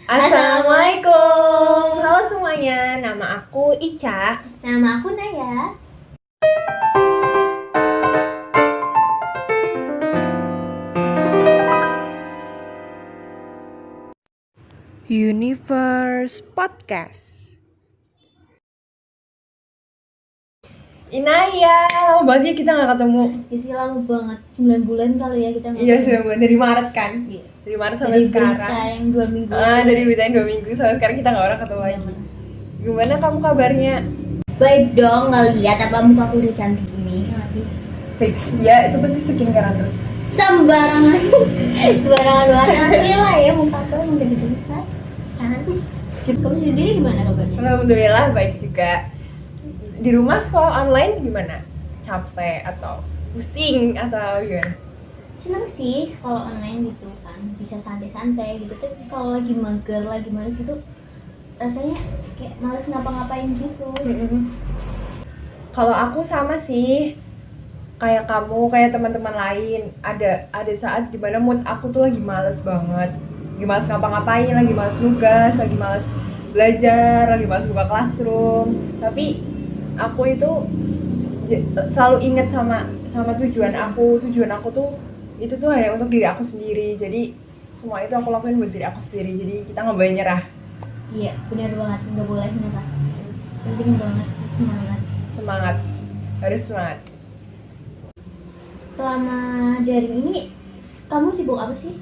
Assalamualaikum. Halo semuanya, nama aku Ica. Nama aku Naya. Universe Podcast. Inaya, lama banget ya kita nggak ketemu. Ya sih lama banget, 9 bulan kali ya kita Iya, sudah bulan dari Maret kan? Iya. Dari Maret sampai Dari sekarang. berita yang 2 minggu. Dari berita yang 2 minggu sampai sekarang kita nggak orang ketemu lagi. Gimana kamu kabarnya? Baik dong, nggak lihat apa muka aku udah cantik gini, ya nggak sih? Fix, ya itu pasti skincare terus. Sembarangan, sembarangan banget. Alhamdulillah ya muka aku emang udah gitu besar. Karena tuh, kamu sendiri gimana kabarnya? Alhamdulillah baik juga. Di rumah sekolah online gimana? Capek atau pusing atau gimana? Seneng sih sekolah online gitu kan, bisa santai-santai gitu. Tapi kalau lagi mager, lagi males gitu, rasanya kayak males ngapa-ngapain gitu. Kalau aku sama sih kayak kamu, kayak teman-teman lain. Ada saat dimana mood aku tuh lagi males banget, lagi males ngapa-ngapain, lagi males nugas, lagi males belajar, lagi males buka classroom. Tapi aku itu selalu ingat sama tujuan aku tuh itu tuh hanya untuk diri aku sendiri. Jadi semua itu aku lakuin buat diri aku sendiri. Jadi kita nggak boleh nyerah. Iya, benar banget, nggak boleh nyerah. Penting banget sih Semangat, harus semangat. Selama daring ini, kamu sibuk apa sih?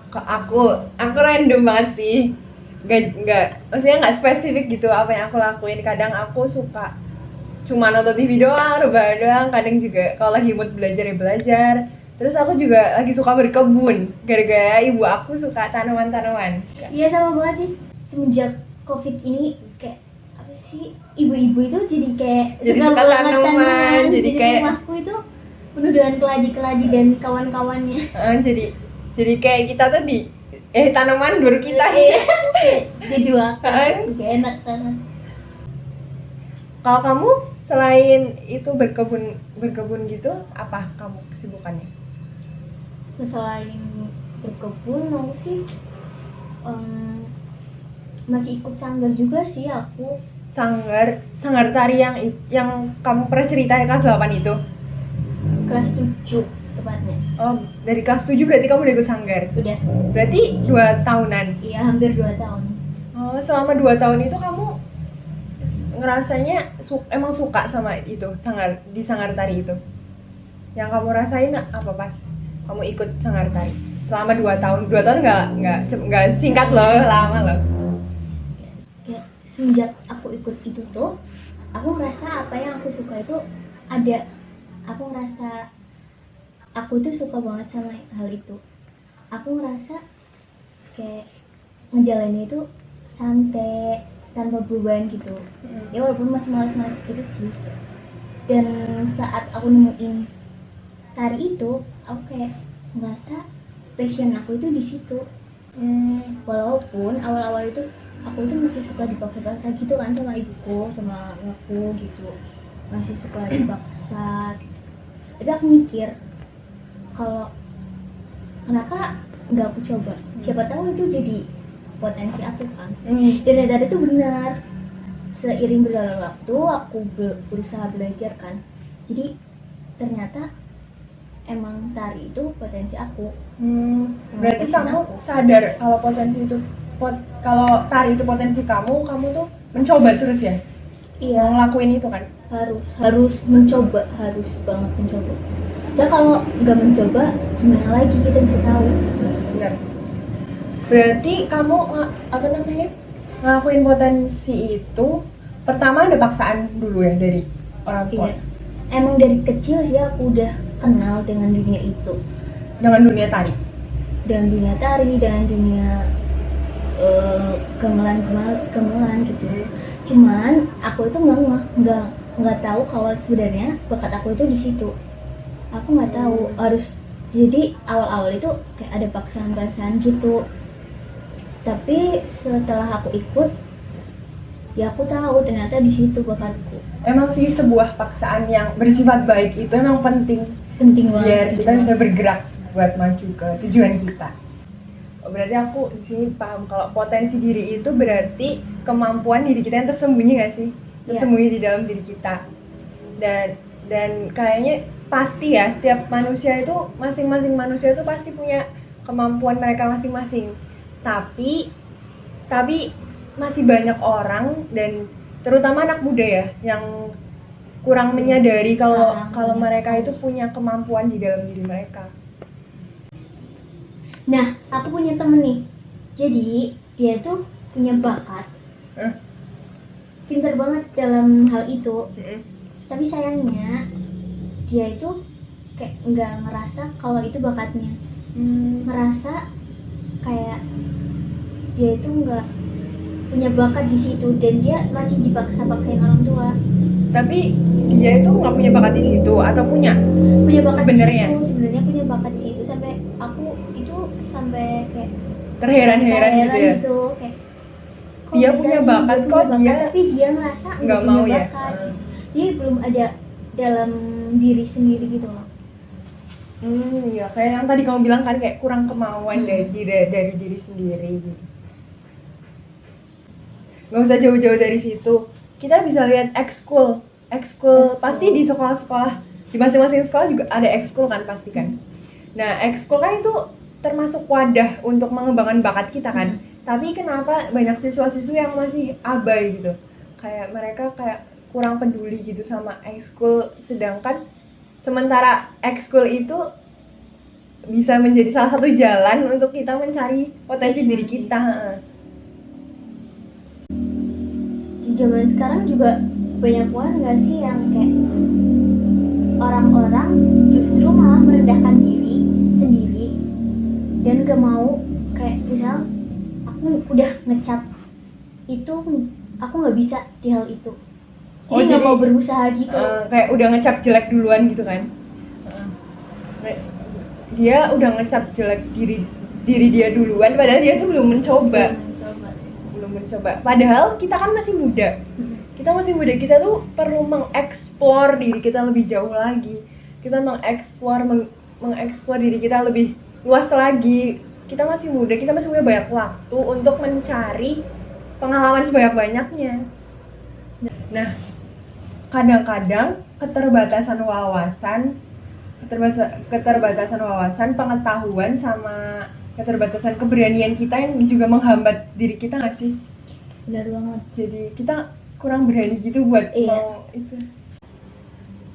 Aku random banget sih. Maksudnya nggak spesifik gitu apa yang aku lakuin. Kadang aku suka cuma nonton TV doang, rebahan doang. Kadang juga kalau lagi mood belajar ya belajar. Terus aku juga lagi suka berkebun, gara-gara ibu aku suka tanaman-tanaman. Iya sama banget sih. Semenjak COVID ini kayak apa sih? Ibu-ibu itu jadi suka banget tanaman. Jadi kayak rumahku itu penuh dengan keladi-keladi dan kawan-kawannya. Jadi kayak kita tuh tanaman baru kita. Dijualkan, kayak enak banget. Kalau kamu selain itu berkebun gitu, apa kamu kesibukannya? Selain berkebun, aku sih masih ikut sanggar juga sih aku. Sanggar tari yang kamu pernah ceritain kelas 8 itu? Kelas 7 tepatnya. Oh, dari kelas 7 berarti kamu udah ikut sanggar? Udah. Berarti 2 tahunan? Iya, hampir 2 tahun. Oh, selama 2 tahun itu kamu ngerasanya emang suka sama itu, di sanggar tari itu? Yang kamu rasain apa pas kamu ikut sanggar tari? Selama 2 tahun? 2 tahun nggak singkat loh, lama loh. Ya, semenjak aku ikut itu tuh, aku ngerasa apa yang aku suka itu ada. Aku ngerasa aku tuh suka banget sama hal itu. Aku ngerasa kayak menjalani itu santai, tanpa beban gitu. Ya walaupun masih malas-malas gitu sih. Dan saat aku nemuin tari itu, aku kayak ngerasa passion aku itu di situ. Walaupun awal-awal itu aku tuh masih suka dipaksa gitu kan sama ibuku, sama aku gitu. Masih suka dipaksa gitu. Tapi aku mikir kalau kenapa nggak aku coba? Siapa tahu itu jadi potensi aku kan. Dan dari itu benar. Seiring berjalan waktu aku berusaha belajar kan. Jadi ternyata emang tari itu potensi aku. Berarti kamu sadar kalau kalau tari itu potensi kamu tuh mencoba terus ya? Iya, ngelakuin itu kan? Harus mencoba, harus banget mencoba. Soalnya kalau nggak mencoba, gimana lagi kita bisa tahu? Benar. Berarti kamu ngelakuin potensi itu pertama ada paksaan dulu ya dari orang tua? Iya. Emang dari kecil sih aku udah kenal dengan dunia itu. Dengan dunia tari? Dengan dunia tari, dengan dunia gamelan gitu. Cuman aku itu nggak tahu kalau sebenarnya bakat aku itu di situ. Aku nggak tahu harus. Jadi awal-awal itu kayak ada paksaan gitu. Tapi setelah aku ikut, ya aku tahu ternyata di situ bakatku. Emang sih sebuah paksaan yang bersifat baik itu emang penting Penting banget. biar kita bisa bergerak buat maju ke tujuan kita. Berarti aku di sini paham kalau potensi diri itu berarti kemampuan diri kita yang tersembunyi nggak sih? Tersembunyi di dalam diri kita. Dan kayaknya pasti ya setiap manusia itu masing-masing manusia itu pasti punya kemampuan mereka masing-masing. Tapi masih banyak orang dan terutama anak muda ya yang kurang menyadari kalau mereka itu punya kemampuan di dalam diri mereka. Nah, aku punya temen nih. Jadi, dia tuh punya bakat. Pintar banget dalam hal itu. Tapi sayangnya, dia itu kayak nggak ngerasa kalau itu bakatnya. Ngerasa kayak dia itu nggak punya bakat di situ dan dia masih dipaksa-paksain orang tua. Tapi dia itu nggak punya bakat di situ atau punya Bakat sebenarnya punya bakat di situ sampai aku itu sampai kayak terheran-heran gitu ya. Gitu, kayak, dia punya bakat kok dia tapi dia ngerasa nggak mau ya. Dia belum ada dalam diri sendiri gitu loh. Iya, kayak yang tadi kamu bilang kan kayak kurang kemauan dari diri sendiri gitu. Nggak usah jauh-jauh dari situ. Kita bisa lihat ekskul pasti di sekolah-sekolah, di masing-masing sekolah juga ada ekskul kan pasti kan. Nah, ekskul kan itu termasuk wadah untuk mengembangkan bakat kita kan. Tapi kenapa banyak siswa-siswi yang masih abai gitu? Kayak mereka kayak kurang peduli gitu sama ekskul, sedangkan sementara ekskul itu bisa menjadi salah satu jalan untuk kita mencari potensi diri kita. Di zaman sekarang juga banyak banget nggak sih yang kayak orang-orang justru malah merendahkan diri sendiri dan gak mau kayak misal aku udah ngecap itu aku nggak bisa di hal itu. Jadi nggak mau berusaha gitu. Kayak udah ngecap jelek duluan gitu kan. Dia udah ngecap jelek diri dia duluan padahal dia tuh belum mencoba. Padahal kita kan masih muda. Kita tuh perlu mengeksplor diri kita lebih jauh lagi. Kita mengeksplor diri kita lebih luas lagi. Kita masih muda, kita masih punya banyak waktu untuk mencari pengalaman sebanyak-banyaknya. Nah, kadang-kadang keterbatasan wawasan, pengetahuan sama keterbatasan keberanian kita yang juga menghambat diri kita nggak sih? Benar banget. Jadi kita kurang berani gitu buat mau itu.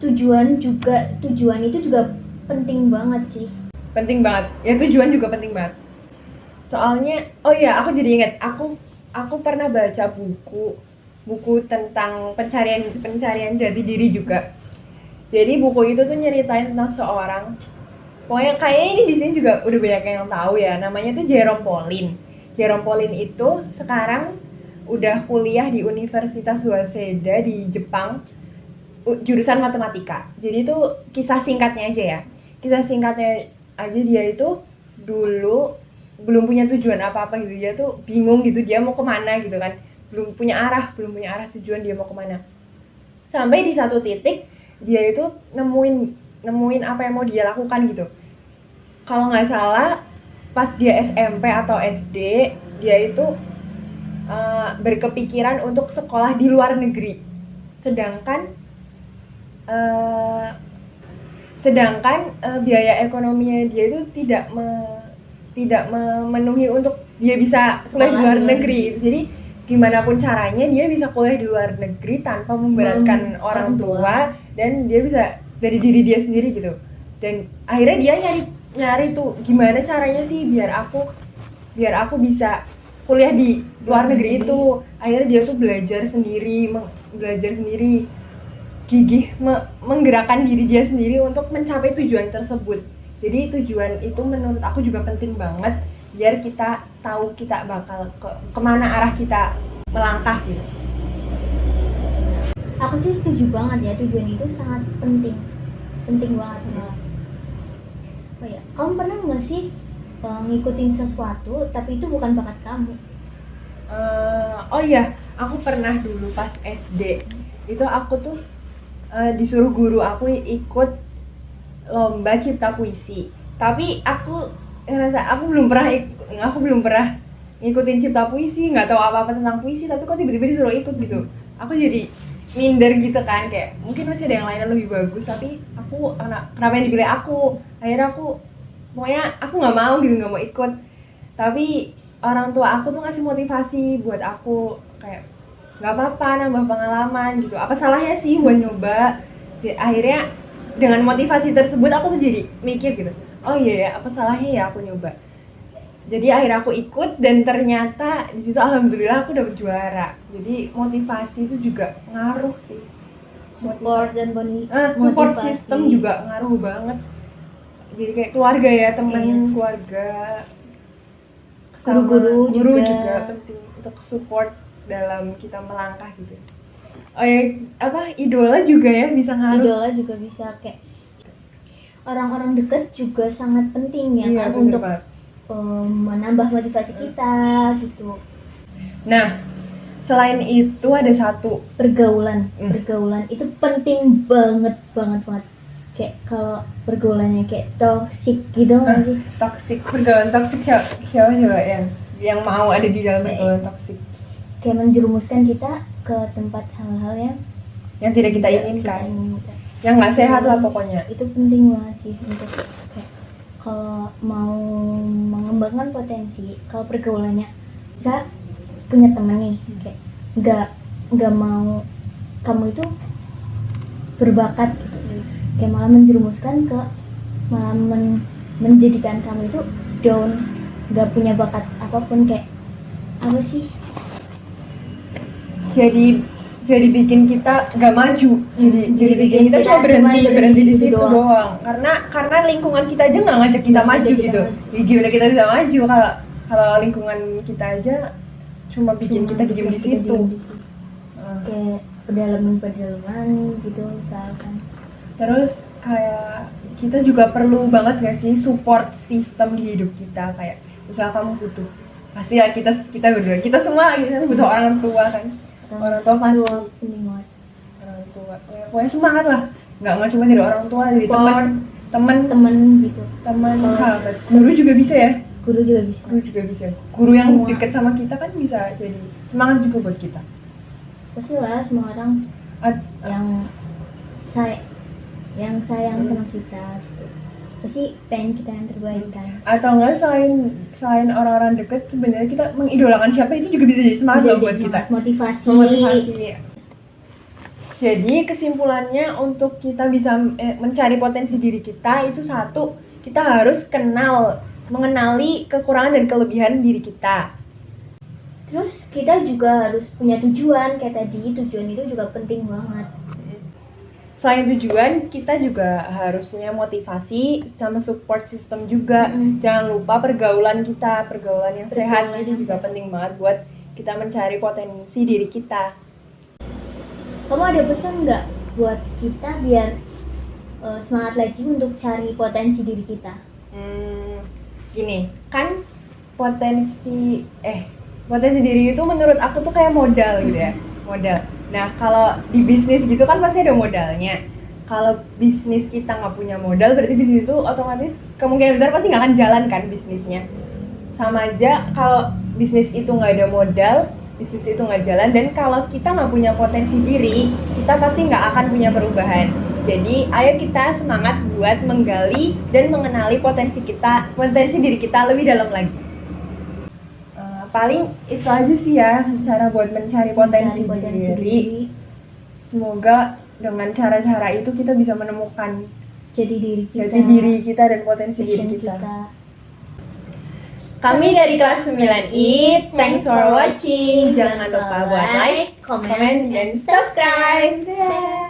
Tujuan itu juga penting banget sih. Penting banget. Ya tujuan juga penting banget. Soalnya, oh iya aku jadi ingat, aku pernah baca buku tentang pencarian jati diri juga. Jadi buku itu tuh nyeritain tentang seorang, pokoknya kayaknya ini di sini juga udah banyak yang tahu ya, namanya tuh Jerome Pauline. Jerome Pauline itu sekarang udah kuliah di Universitas Waseda di Jepang, jurusan matematika. Jadi itu kisah singkatnya aja dia itu dulu belum punya tujuan apa-apa gitu, dia tuh bingung gitu dia mau kemana gitu kan, belum punya arah tujuan dia mau kemana. Sampai di satu titik dia itu nemuin apa yang mau dia lakukan gitu. Kalau nggak salah pas dia SMP atau SD dia itu berkepikiran untuk sekolah di luar negeri, sedangkan biaya ekonominya dia itu tidak memenuhi untuk dia bisa kuliah di luar negeri. Jadi gimana pun caranya dia bisa kuliah di luar negeri tanpa memberatkan orang tua dan dia bisa dari diri dia sendiri gitu. Dan akhirnya dia nyari tuh gimana caranya sih biar aku bisa kuliah di luar negeri itu. Akhirnya dia tuh belajar sendiri, gigih menggerakkan diri dia sendiri untuk mencapai tujuan tersebut. Jadi tujuan itu menurut aku juga penting banget biar kita tahu kita bakal kemana arah kita melangkah gitu. Aku sih setuju banget ya, tujuan itu sangat penting banget malah. Oh ya, kamu pernah nggak sih ngikutin sesuatu tapi itu bukan bakat kamu? Oh iya, aku pernah dulu pas SD itu aku tuh disuruh guru aku ikut lomba cipta puisi. Tapi aku ngerasa aku belum pernah ngikutin cipta puisi, nggak tahu apa-apa tentang puisi, tapi kok tiba-tiba disuruh ikut gitu. Aku jadi minder gitu kan, kayak mungkin masih ada yang lain yang lebih bagus, tapi kenapa yang dipilih aku? Akhirnya aku pokoknya aku nggak mau gitu, nggak mau ikut. Tapi orang tua aku tuh ngasih motivasi buat aku, kayak nggak apa-apa, nambah pengalaman gitu, apa salahnya sih buat nyoba. Akhirnya dengan motivasi tersebut aku tuh jadi mikir gitu, oh iya ya, apa salahnya ya aku nyoba. Jadi akhirnya aku ikut dan ternyata di situ alhamdulillah aku dapet juara. Jadi motivasi itu juga ngaruh sih. Support dan Support motivasi. system juga ngaruh banget. Jadi kayak keluarga ya, teman, Iya. keluarga, sama Guru-guru guru juga. juga penting untuk support dalam kita melangkah gitu. Oh ya, apa idola juga ya bisa ngaruh. Idola juga bisa, kayak orang-orang dekat juga sangat penting ya Iya, kan, bener untuk banget. menambah motivasi kita gitu. Nah, selain itu ada satu Pergaulan itu penting banget. Kayak kalau pergaulannya kayak toxic gitu nggak sih? toxic, pergaulan toxic. Siapa coba yang mau ada di dalam pergaulan toxic? Kayak menjerumuskan kita ke tempat hal-hal Yang tidak kita inginkan, yang nggak sehat lah pokoknya. Itu penting banget sih untuk kayak kalau mau mengembangkan potensi. Kalau pergaulannya kita punya temen nih, kayak nggak mau kamu itu berbakat gitu, kayak malah menjerumuskan ke malah menjadikan kamu itu down, nggak punya bakat apapun, kayak apa sih, jadi bikin kita nggak maju, jadi bikin kita cuma berhenti di situ doang. Karena lingkungan kita aja nggak ngajak kita maju gitu. Gimana kita bisa maju kalau lingkungan kita aja cuma bikin kita diem di situ. Kayak pedalaman gitu misalkan. Terus kayak kita juga perlu banget nggak sih support system di hidup kita, kayak misal kamu butuh, pasti ya kita berdua, kita semua gitu butuh orang tua kan. Orang tua pasti penting banget. Orang tua ya, pokoknya semangat lah, nggak cuma dari orang tua, dari teman gitu, teman, sahabat, guru juga bisa ya. Guru juga bisa. Guru yang Semua. dekat sama kita kan bisa jadi semangat juga buat kita. Pasti lah semua orang yang sayang sama kita gitu, pasti pengen kita yang terbaik kan. Atau enggak, selain orang-orang dekat, sebenarnya kita mengidolakan siapa itu juga bisa jadi semangat loh buat kita, motivasi. Jadi kesimpulannya, untuk kita bisa mencari potensi diri kita itu, satu, kita harus mengenali kekurangan dan kelebihan diri kita. Terus kita juga harus punya tujuan, kayak tadi tujuan itu juga penting banget. Selain tujuan, kita juga harus punya motivasi sama support system juga. Jangan lupa pergaulan yang sehat itu juga penting banget buat kita mencari potensi diri kita. Kamu ada pesan nggak buat kita biar semangat lagi untuk cari potensi diri kita? Gini, kan potensi diri itu menurut aku tuh kayak modal gitu ya, modal. Nah, kalau di bisnis gitu kan pasti ada modalnya. Kalau bisnis kita nggak punya modal, berarti bisnis itu otomatis kemungkinan besar pasti nggak akan jalan kan bisnisnya. Sama aja kalau bisnis itu nggak ada modal, bisnis itu nggak jalan. Dan kalau kita nggak punya potensi diri, kita pasti nggak akan punya perubahan. Jadi ayo kita semangat buat menggali dan mengenali potensi diri kita lebih dalam lagi. Paling itu aja sih ya, cara buat mencari potensi diri. Semoga dengan cara-cara itu kita bisa menemukan jati diri kita dan potensi diri kita. Kami dari kelas 9I, thanks for watching. Jangan lupa buat like, comment, dan subscribe. Dadah.